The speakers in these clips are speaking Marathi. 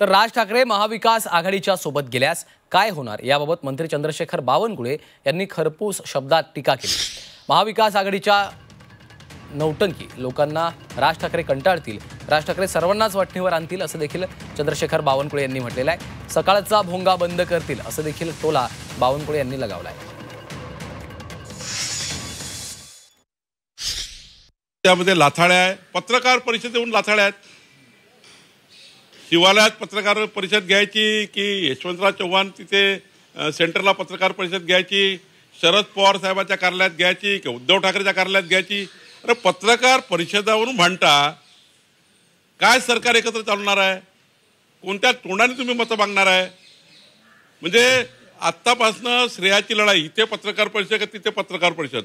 तर राज ठाकरे महाविकास आघाडीच्या सोबत गेल्यास काय होणार याबाबत मंत्री चंद्रशेखर बावनकुळे यांनी खरपूस शब्दात टीका केली। महाविकास आघाडीच्या नौटंकी लोकांना राज ठाकरे कंटाळतील, राज ठाकरे सर्वांनाच वठणीवर आणतील असं देखील चंद्रशेखर बावनकुळे यांनी म्हटलेलं आहे। सकाळचा भोंगा बंद करतील असं देखील टोला बावनकुळे यांनी लगावलाय। त्यामध्ये लाथाळ्या आहे, पत्रकार परिषदेहून लाथाळ्या आहेत। शिवालयात पत्रकार परिषद घ्यायची की यशवंतराव चव्हाण तिथे सेंटरला पत्रकार परिषद घ्यायची, शरद पवार साहेबांच्या कार्यालयात घ्यायची की उद्धव ठाकरेच्या कार्यालयात घ्यायची? अरे पत्रकार परिषदावरून भांडता, काय सरकार एकत्र चालणार आहे? कोणत्या तोंडाने तुम्ही मतं मागणार आहे? म्हणजे आत्तापासनं श्रेयाची लढाई, इथे पत्रकार परिषद का तिथे पत्रकार परिषद,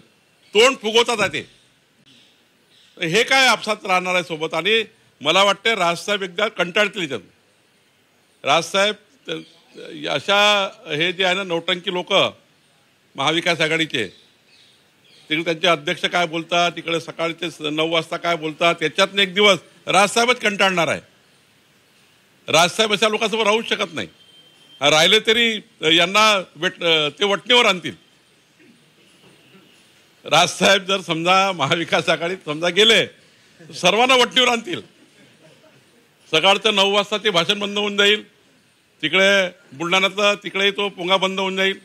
तोंड फुगवतात आहे ते। हे काय आपसात राहणार आहे सोबत? आणि मला वाटतं राजसाहेब एकदा कंटाळतील त्यात। राजसाहेब अशा हे जे आहे ना नौटंकी लोक महाविकास आघाडीचे, तिकडे त्यांचे अध्यक्ष काय बोलतात, तिकडे सकाळचे 9 वाजता काय बोलतात, त्याच्यातनं एक दिवस राजसाहेबच कंटाळणार आहे। राजसाहेब अशा लोकांसोबत राहूच शकत नाही, राहिले तरी यांना ते वटणीवर आणतील। राजसाहेब जर समजा महाविकास आघाडीत समजा गेले, सर्वांना वटणीवर आणतील। सकाळचं 9 वाजता ते भाषण बंद होऊन जाईल, तिकडे बुलढाण्यातलं तिकडे तो पोंगा बंद होऊन जाईल।